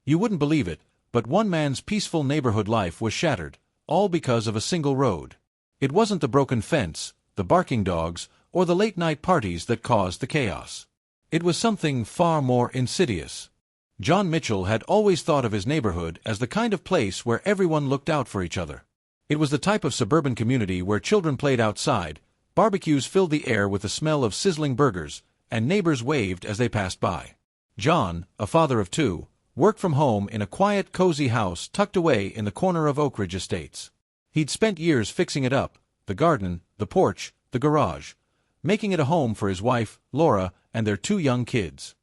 You wouldn't believe it, but one man's peaceful neighborhood life was shattered, all because of a single road. It wasn't the broken fence, the barking dogs, or the late-night parties that caused the chaos. It was something far more insidious. John Mitchell had always thought of his neighborhood as the kind of place where everyone looked out for each other. It was the type of suburban community where children played outside, barbecues filled the air with the smell of sizzling burgers, and neighbors waved as they passed by. John, a father of two, worked from home in a quiet, cozy house tucked away in the corner of Overreach Estates. He'd spent years fixing it up, the garden, the porch, the garage, making it a home for his wife, Laura, and their two young kids.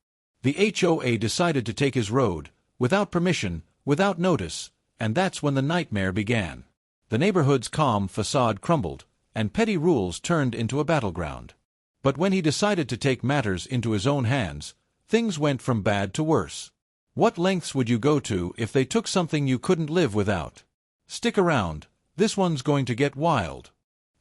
The HOA decided to take his road, without permission, without notice, and that's when the nightmare began. The neighborhood's calm facade crumbled, and petty rules turned into a battleground. But when he decided to take matters into his own hands, things went from bad to worse. What lengths would you go to if they took something you couldn't live without? Stick around, this one's going to get wild.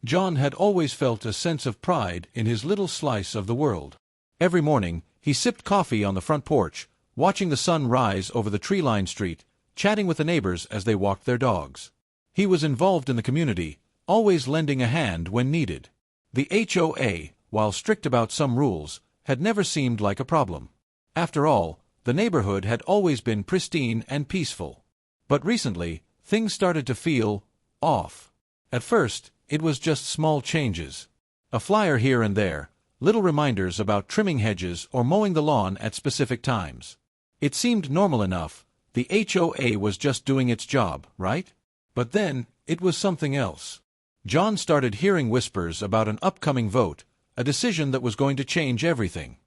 John had always felt a sense of pride in his little slice of the world. Every morning, he sipped coffee on the front porch, watching the sun rise over the tree-lined street, chatting with the neighbors as they walked their dogs. He was involved in the community, always lending a hand when needed. The HOA, while strict about some rules, had never seemed like a problem. After all, the neighborhood had always been pristine and peaceful. But recently, things started to feel off. At first, it was just small changes. A flyer here and there, little reminders about trimming hedges or mowing the lawn at specific times. It seemed normal enough. The HOA was just doing its job, right? But then, it was something else. John started hearing whispers about an upcoming vote, a decision that was going to change everything.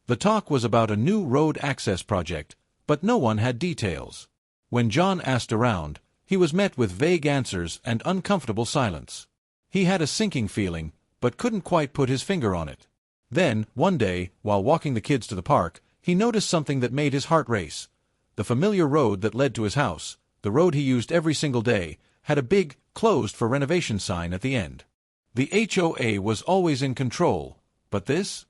The talk was about a new road access project, but no one had details. When John asked around, he was met with vague answers and uncomfortable silence. He had a sinking feeling, but couldn't quite put his finger on it. Then, one day, while walking the kids to the park, he noticed something that made his heart race. The familiar road that led to his house, the road he used every single day, had a big, closed for renovation sign at the end. The HOA was always in control, but this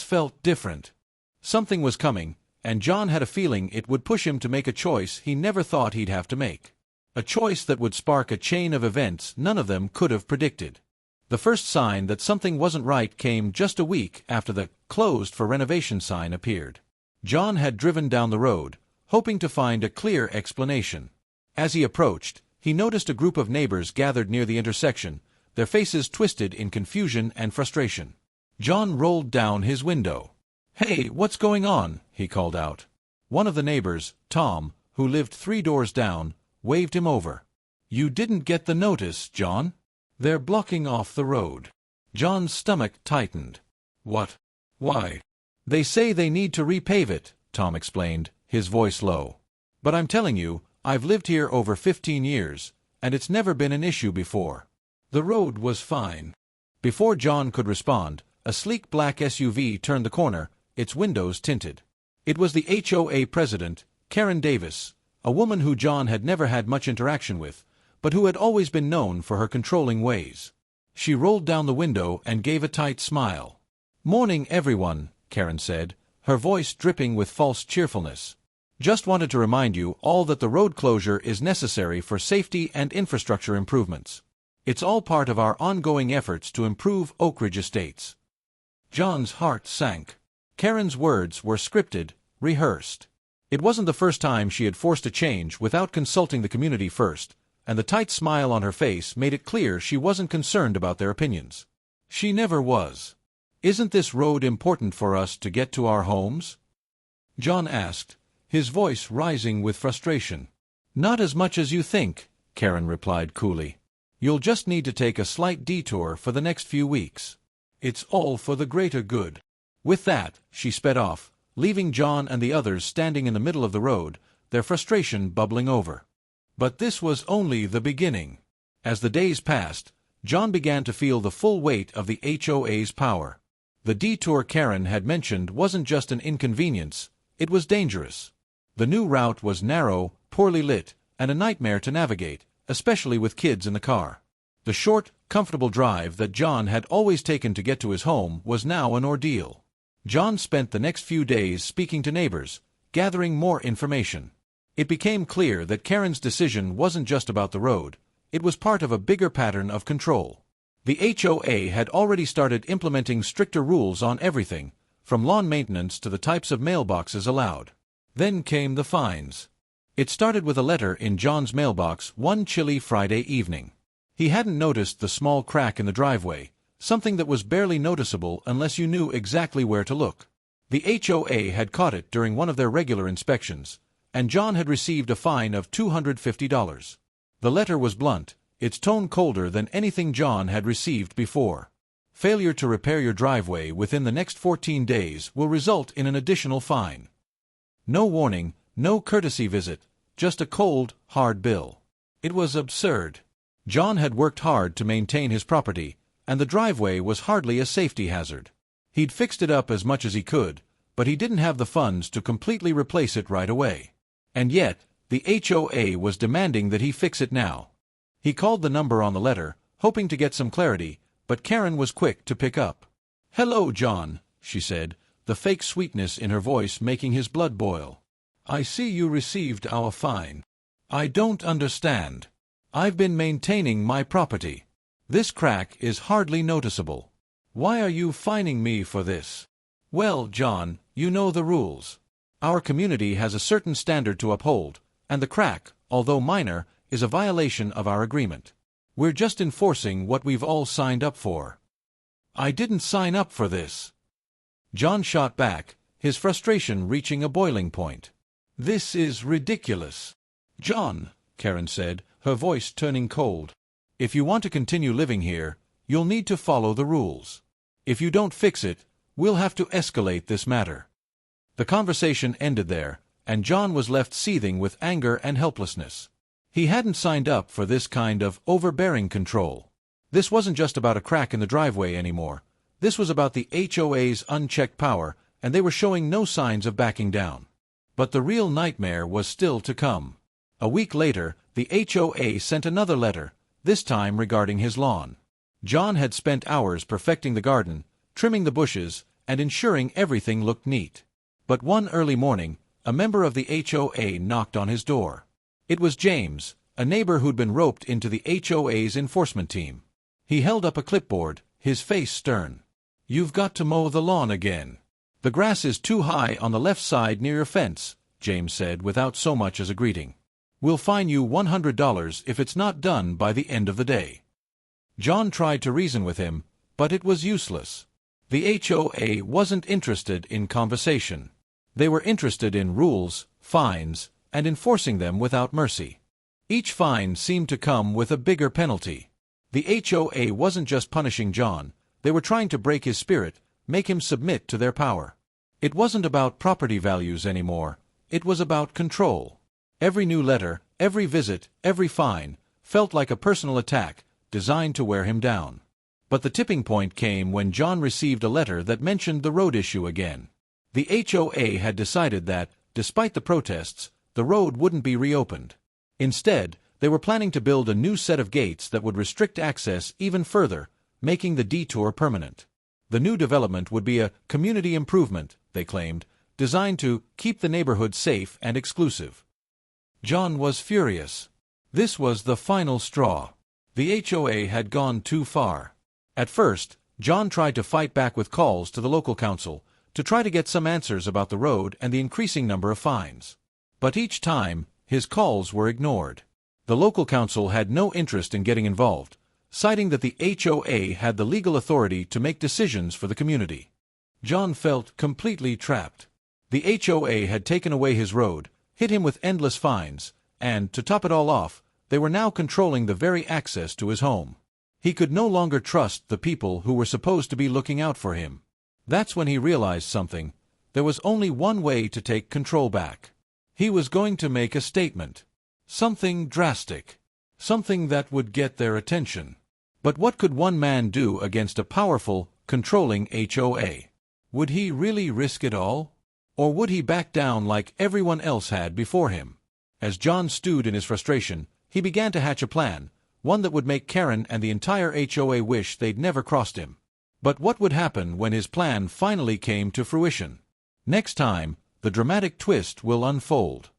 felt different. Something was coming, and John had a feeling it would push him to make a choice he never thought he'd have to make. A choice that would spark a chain of events none of them could have predicted. The first sign that something wasn't right came just a week after the closed for renovation sign appeared. John had driven down the road, hoping to find a clear explanation. As he approached, he noticed a group of neighbors gathered near the intersection, their faces twisted in confusion and frustration. John rolled down his window. "Hey, what's going on?" he called out. One of the neighbors, Tom, who lived 3 doors down, waved him over. "You didn't get the notice, John? They're blocking off the road." John's stomach tightened. "What? Why?" "They say they need to repave it," Tom explained, his voice low. "But I'm telling you, I've lived here over 15 years, and it's never been an issue before. The road was fine." Before John could respond, a sleek black SUV turned the corner, its windows tinted. It was the HOA president, Karen Davis, a woman who John had never had much interaction with, but who had always been known for her controlling ways. She rolled down the window and gave a tight smile. "Morning, everyone," Karen said, her voice dripping with false cheerfulness. "Just wanted to remind you all that the road closure is necessary for safety and infrastructure improvements. It's all part of our ongoing efforts to improve Overreach Estates." John's heart sank. Karen's words were scripted, rehearsed. It wasn't the first time she had forced a change without consulting the community first, and the tight smile on her face made it clear she wasn't concerned about their opinions. She never was. "Isn't this road important for us to get to our homes?" John asked, his voice rising with frustration. "Not as much as you think," Karen replied coolly. "You'll just need to take a slight detour for the next few weeks. It's all for the greater good." With that, she sped off, leaving John and the others standing in the middle of the road, their frustration bubbling over. But this was only the beginning. As the days passed, John began to feel the full weight of the HOA's power. The detour Karen had mentioned wasn't just an inconvenience, it was dangerous. The new route was narrow, poorly lit, and a nightmare to navigate, especially with kids in the car. The short, comfortable drive that John had always taken to get to his home was now an ordeal. John spent the next few days speaking to neighbors, gathering more information. It became clear that Karen's decision wasn't just about the road, it was part of a bigger pattern of control. The HOA had already started implementing stricter rules on everything, from lawn maintenance to the types of mailboxes allowed. Then came the fines. It started with a letter in John's mailbox one chilly Friday evening. He hadn't noticed the small crack in the driveway, something that was barely noticeable unless you knew exactly where to look. The HOA had caught it during one of their regular inspections, and John had received a fine of $250. The letter was blunt, its tone colder than anything John had received before. Failure to repair your driveway within the next 14 days will result in an additional fine. No warning, no courtesy visit, just a cold, hard bill. It was absurd. John had worked hard to maintain his property, and the driveway was hardly a safety hazard. He'd fixed it up as much as he could, but he didn't have the funds to completely replace it right away. And yet, the HOA was demanding that he fix it now. He called the number on the letter, hoping to get some clarity, but Karen was quick to pick up. "Hello, John," she said, the fake sweetness in her voice making his blood boil. "I see you received our fine. I don't understand. I've been maintaining my property. This crack is hardly noticeable. Why are you fining me for this?" "Well, John, you know the rules. Our community has a certain standard to uphold, and the crack, although minor, is a violation of our agreement. We're just enforcing what we've all signed up for." "I didn't sign up for this." John shot back, his frustration reaching a boiling point. "This is ridiculous." "John," Karen said, her voice turning cold, "if you want to continue living here, you'll need to follow the rules. If you don't fix it, we'll have to escalate this matter." The conversation ended there, and John was left seething with anger and helplessness. He hadn't signed up for this kind of overbearing control. This wasn't just about a crack in the driveway anymore. This was about the HOA's unchecked power, and they were showing no signs of backing down. But the real nightmare was still to come. A week later, the HOA sent another letter, this time regarding his lawn. John had spent hours perfecting the garden, trimming the bushes, and ensuring everything looked neat. But one early morning, a member of the HOA knocked on his door. It was James, a neighbor who'd been roped into the HOA's enforcement team. He held up a clipboard, his face stern. "You've got to mow the lawn again. The grass is too high on the left side near your fence," James said without so much as a greeting. "We'll fine you $100 if it's not done by the end of the day." John tried to reason with him, but it was useless. The HOA wasn't interested in conversation. They were interested in rules, fines, and enforcing them without mercy. Each fine seemed to come with a bigger penalty. The HOA wasn't just punishing John, they were trying to break his spirit, make him submit to their power. It wasn't about property values anymore, it was about control. Every new letter, every visit, every fine, felt like a personal attack, designed to wear him down. But the tipping point came when John received a letter that mentioned the road issue again. The HOA had decided that, despite the protests, the road wouldn't be reopened. Instead, they were planning to build a new set of gates that would restrict access even further, making the detour permanent. The new development would be a community improvement, they claimed, designed to keep the neighborhood safe and exclusive. John was furious. This was the final straw. The HOA had gone too far. At first, John tried to fight back with calls to the local council, to try to get some answers about the road and the increasing number of fines. But each time, his calls were ignored. The local council had no interest in getting involved, citing that the HOA had the legal authority to make decisions for the community. John felt completely trapped. The HOA had taken away his road, hit him with endless fines, and, to top it all off, they were now controlling the very access to his home. He could no longer trust the people who were supposed to be looking out for him. That's when he realized something. There was only one way to take control back. He was going to make a statement. Something drastic. Something that would get their attention. But what could one man do against a powerful, controlling HOA? Would he really risk it all? Or would he back down like everyone else had before him? As John stewed in his frustration, he began to hatch a plan, one that would make Karen and the entire HOA wish they'd never crossed him. But what would happen when his plan finally came to fruition? Next time, the dramatic twist will unfold.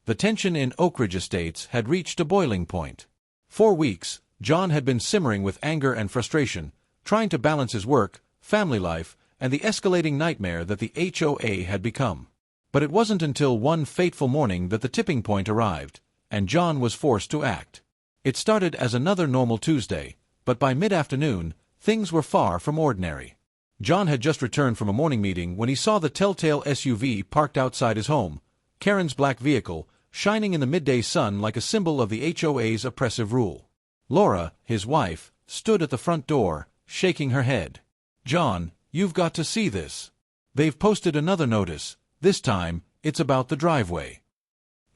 The tension in Oakridge Estates had reached a boiling point. For weeks, John had been simmering with anger and frustration, trying to balance his work, family life, and the escalating nightmare that the HOA had become. But it wasn't until one fateful morning that the tipping point arrived, and John was forced to act. It started as another normal Tuesday, but by mid-afternoon, things were far from ordinary. John had just returned from a morning meeting when he saw the telltale SUV parked outside his home, Karen's black vehicle, shining in the midday sun like a symbol of the HOA's oppressive rule. Laura, his wife, stood at the front door, shaking her head. "John, you've got to see this. They've posted another notice. This time, it's about the driveway."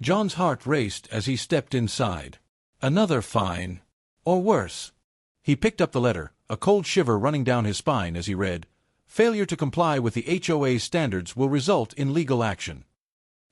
John's heart raced as he stepped inside. Another fine. Or worse. He picked up the letter, a cold shiver running down his spine as he read, "Failure to comply with the HOA's standards will result in legal action."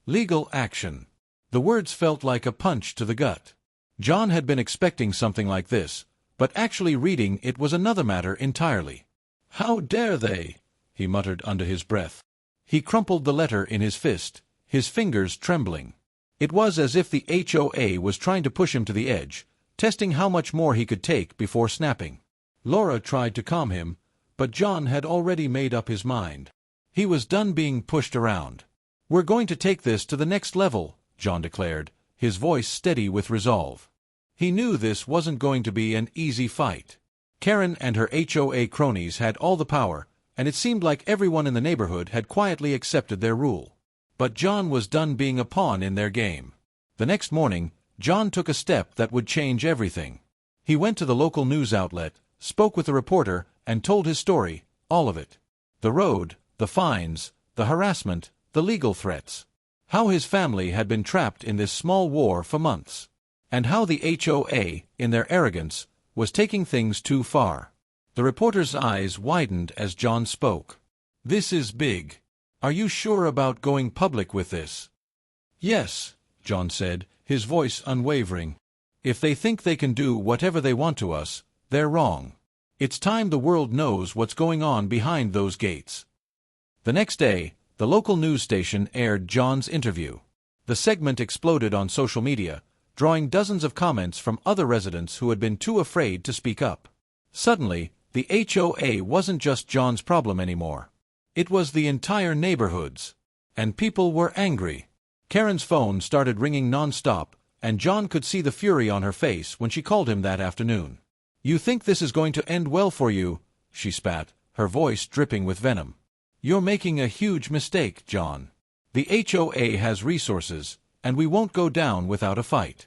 Legal action. The words felt like a punch to the gut. John had been expecting something like this, but actually reading it was another matter entirely. "How dare they?" he muttered under his breath. He crumpled the letter in his fist, his fingers trembling. It was as if the HOA was trying to push him to the edge, testing how much more he could take before snapping. Laura tried to calm him, but John had already made up his mind. He was done being pushed around. "We're going to take this to the next level," John declared, his voice steady with resolve. He knew this wasn't going to be an easy fight. Karen and her HOA cronies had all the power, and it seemed like everyone in the neighborhood had quietly accepted their rule. But John was done being a pawn in their game. The next morning, John took a step that would change everything. He went to the local news outlet, spoke with the reporter, and told his story, all of it. The road, the fines, the harassment, the legal threats. How his family had been trapped in this small war for months. And how the HOA, in their arrogance, was taking things too far. The reporter's eyes widened as John spoke. "This is big. Are you sure about going public with this?" "Yes," John said, his voice unwavering. "If they think they can do whatever they want to us, they're wrong. It's time the world knows what's going on behind those gates." The next day, the local news station aired John's interview. The segment exploded on social media, drawing dozens of comments from other residents who had been too afraid to speak up. Suddenly, the HOA wasn't just John's problem anymore. It was the entire neighborhood's. And people were angry. Karen's phone started ringing non-stop, and John could see the fury on her face when she called him that afternoon. "You think this is going to end well for you?" she spat, her voice dripping with venom. "You're making a huge mistake, John. The HOA has resources, and we won't go down without a fight."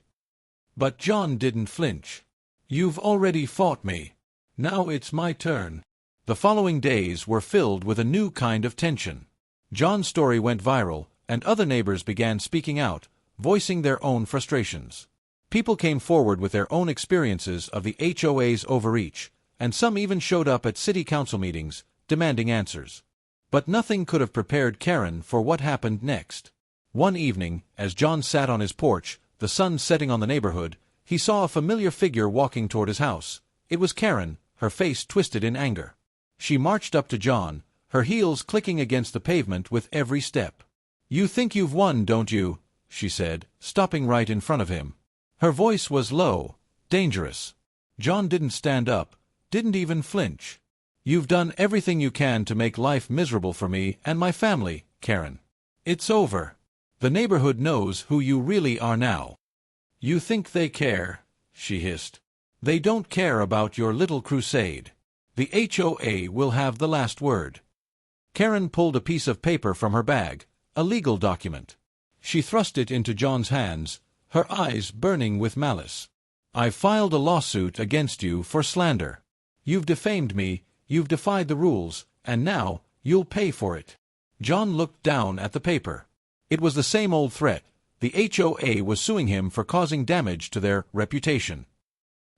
But John didn't flinch. "You've already fought me. Now it's my turn." The following days were filled with a new kind of tension. John's story went viral, and other neighbors began speaking out, voicing their own frustrations. People came forward with their own experiences of the HOA's overreach, and some even showed up at city council meetings, demanding answers. But nothing could have prepared Karen for what happened next. One evening, as John sat on his porch, the sun setting on the neighborhood, he saw a familiar figure walking toward his house. It was Karen, her face twisted in anger. She marched up to John, her heels clicking against the pavement with every step. "You think you've won, don't you?" she said, stopping right in front of him. Her voice was low, dangerous. John didn't stand up, didn't even flinch. "You've done everything you can to make life miserable for me and my family, Karen. It's over. The neighborhood knows who you really are now." "You think they care?" she hissed. "They don't care about your little crusade. The HOA will have the last word." Karen pulled a piece of paper from her bag, a legal document. She thrust it into John's hands, her eyes burning with malice. "I've filed a lawsuit against you for slander. You've defamed me, you've defied the rules, and now you'll pay for it." John looked down at the paper. It was the same old threat. The HOA was suing him for causing damage to their reputation.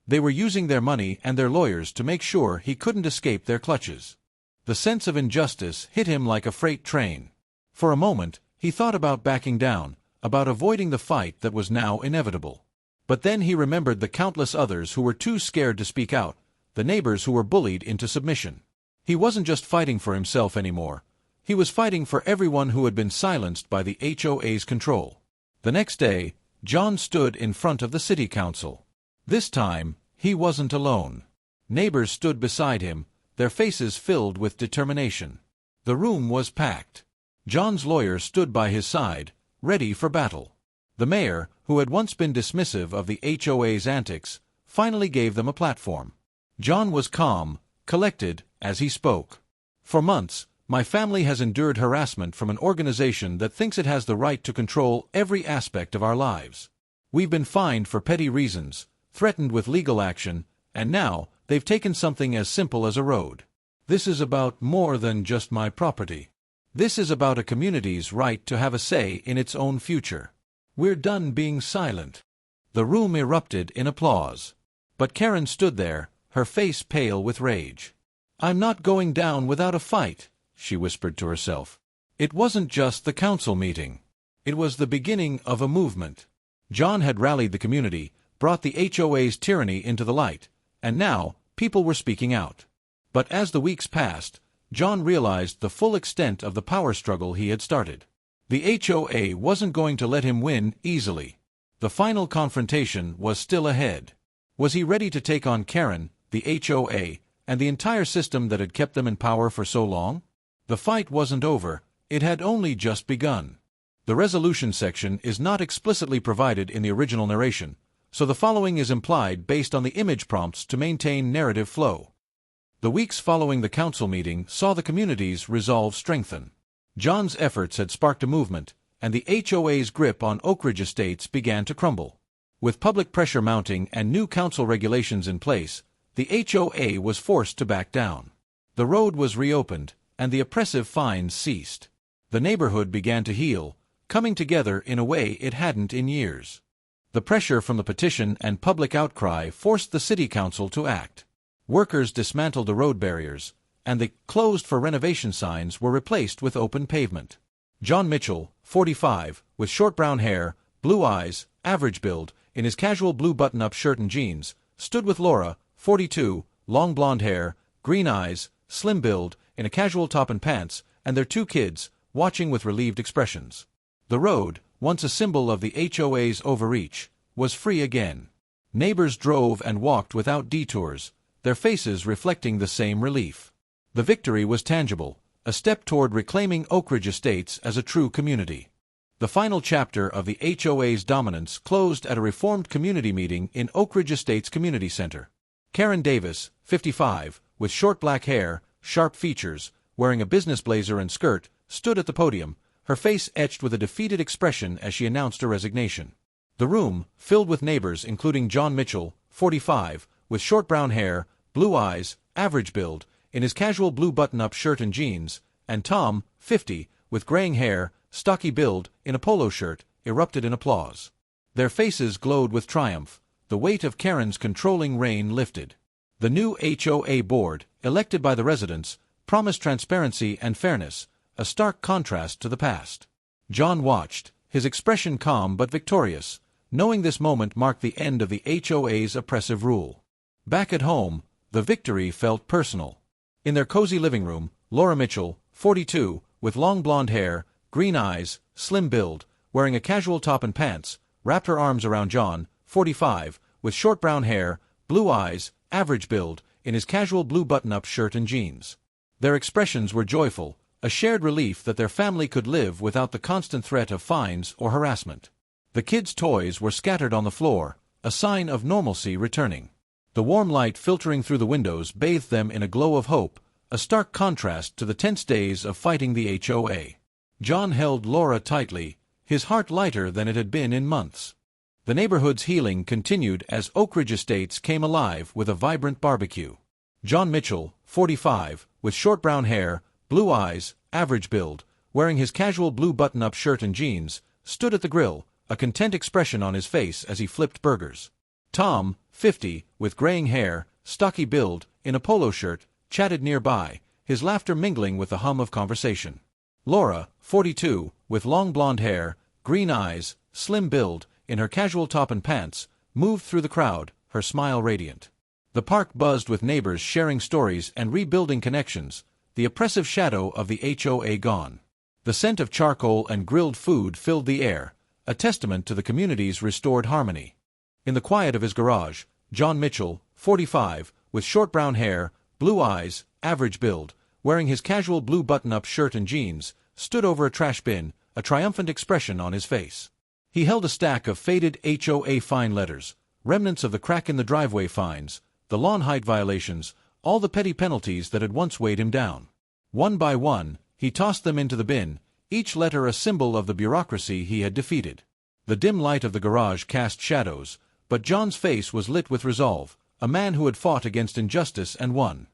They were using their money and their lawyers to make sure he couldn't escape their clutches. The sense of injustice hit him like a freight train. For a moment, he thought about backing down, about avoiding the fight that was now inevitable. But then he remembered the countless others who were too scared to speak out, the neighbors who were bullied into submission. He wasn't just fighting for himself anymore. He was fighting for everyone who had been silenced by the HOA's control. The next day, John stood in front of the city council. This time, he wasn't alone. Neighbors stood beside him, their faces filled with determination. The room was packed. John's lawyer stood by his side, ready for battle. The mayor, who had once been dismissive of the HOA's antics, finally gave them a platform. John was calm, collected, as he spoke. For months, my family has endured harassment from an organization that thinks it has the right to control every aspect of our lives. We've been fined for petty reasons, threatened with legal action, and now they've taken something as simple as a road. This is about more than just my property. This is about a community's right to have a say in its own future. We're done being silent. The room erupted in applause. But Karen stood there, her face pale with rage. "I'm not going down without a fight," she whispered to herself. It wasn't just the council meeting. It was the beginning of a movement. John had rallied the community, brought the HOA's tyranny into the light, and now people were speaking out. But as the weeks passed, John realized the full extent of the power struggle he had started. The HOA wasn't going to let him win easily. The final confrontation was still ahead. Was he ready to take on Karen, the HOA, and the entire system that had kept them in power for so long? The fight wasn't over, it had only just begun. The resolution section is not explicitly provided in the original narration, so the following is implied based on the image prompts to maintain narrative flow. The weeks following the council meeting saw the community's resolve strengthen. John's efforts had sparked a movement, and the HOA's grip on Oakridge estates began to crumble. With public pressure mounting and new council regulations in place, the HOA was forced to back down. The road was reopened, and the oppressive fines ceased. The neighborhood began to heal, coming together in a way it hadn't in years. The pressure from the petition and public outcry forced the city council to act. Workers dismantled the road barriers, and the "closed for renovation" signs were replaced with open pavement. John Mitchell, 45, with short brown hair, blue eyes, average build, in his casual blue button-up shirt and jeans, stood with Laura, 42, long blonde hair, green eyes, slim build, in a casual top and pants, and their 2 kids, watching with relieved expressions. The road, once a symbol of the HOA's Overreach, was free again. Neighbors drove and walked without detours, their faces reflecting the same relief. The victory was tangible, a step toward reclaiming Oakridge Estates as a true community. The final chapter of the HOA's dominance closed at a reformed community meeting in Oakridge Estates Community Center. Karen Davis, 55, with short black hair, sharp features, wearing a business blazer and skirt, stood at the podium, her face etched with a defeated expression as she announced her resignation. The room, filled with neighbors including John Mitchell, 45, with short brown hair, blue eyes, average build, in his casual blue button-up shirt and jeans, and Tom, 50, with graying hair, stocky build, in a polo shirt, erupted in applause. Their faces glowed with triumph, the weight of Karen's controlling reign lifted. The new HOA board, elected by the residents, promised transparency and fairness, a stark contrast to the past. John watched, his expression calm but victorious, knowing this moment marked the end of the HOA's oppressive rule. Back at home, the victory felt personal. In their cozy living room, Laura Mitchell, 42, with long blonde hair, green eyes, slim build, wearing a casual top and pants, wrapped her arms around John, 45, with short brown hair, blue eyes, average build, in his casual blue button-up shirt and jeans. Their expressions were joyful, a shared relief that their family could live without the constant threat of fines or harassment. The kids' toys were scattered on the floor, a sign of normalcy returning. The warm light filtering through the windows bathed them in a glow of hope, a stark contrast to the tense days of fighting the HOA. John held Laura tightly, his heart lighter than it had been in months. The neighborhood's healing continued as Oakridge Estates came alive with a vibrant barbecue. John Mitchell, 45, with short brown hair, blue eyes, average build, wearing his casual blue button-up shirt and jeans, stood at the grill, a content expression on his face as he flipped burgers. Tom, 50, with graying hair, stocky build, in a polo shirt, chatted nearby, his laughter mingling with the hum of conversation. Laura, 42, with long blonde hair, green eyes, slim build, in her casual top and pants, moved through the crowd, her smile radiant. The park buzzed with neighbors sharing stories and rebuilding connections, the oppressive shadow of the HOA gone. The scent of charcoal and grilled food filled the air, a testament to the community's restored harmony. In the quiet of his garage, John Mitchell, 45, with short brown hair, blue eyes, average build, wearing his casual blue button-up shirt and jeans, stood over a trash bin, a triumphant expression on his face. He held a stack of faded HOA fine letters, remnants of the crack-in-the-driveway fines, the lawn height violations, all the petty penalties that had once weighed him down. One by one, he tossed them into the bin, each letter a symbol of the bureaucracy he had defeated. The dim light of the garage cast shadows, but John's face was lit with resolve, a man who had fought against injustice and won.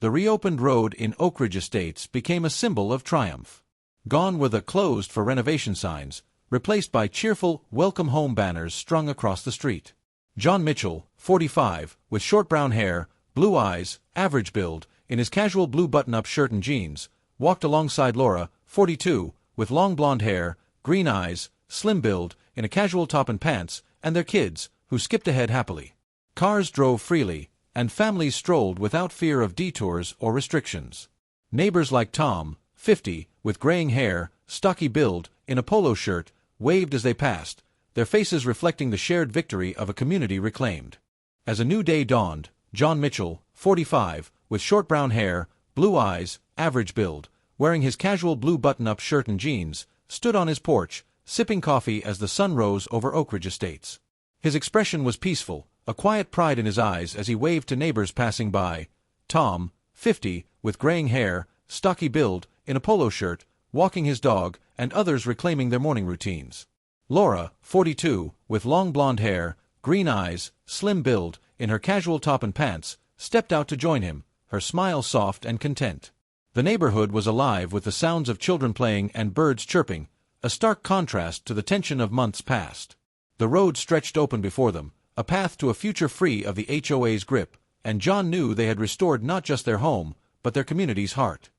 The reopened road in Oakridge Estates became a symbol of triumph. Gone were the "closed for renovation" signs, replaced by cheerful "welcome home" banners strung across the street. John Mitchell, 45, with short brown hair, blue eyes, average build, in his casual blue button-up shirt and jeans, walked alongside Laura, 42, with long blonde hair, green eyes, slim build, in a casual top and pants, and their kids, who skipped ahead happily. Cars drove freely, and families strolled without fear of detours or restrictions. Neighbors like Tom, 50, with graying hair, stocky build, in a polo shirt, waved as they passed, their faces reflecting the shared victory of a community reclaimed. As a new day dawned, John Mitchell, 45, with short brown hair, blue eyes, average build, wearing his casual blue button-up shirt and jeans, stood on his porch, sipping coffee as the sun rose over Oakridge Estates. His expression was peaceful, a quiet pride in his eyes as he waved to neighbors passing by. Tom, 50, with graying hair, stocky build, in a polo shirt, walking his dog, and others reclaiming their morning routines. Laura, 42, with long blonde hair, green eyes, slim build, in her casual top and pants, stepped out to join him, her smile soft and content. The neighborhood was alive with the sounds of children playing and birds chirping, a stark contrast to the tension of months past. The road stretched open before them, a path to a future free of the HOA's grip, and John knew they had restored not just their home, but their community's heart.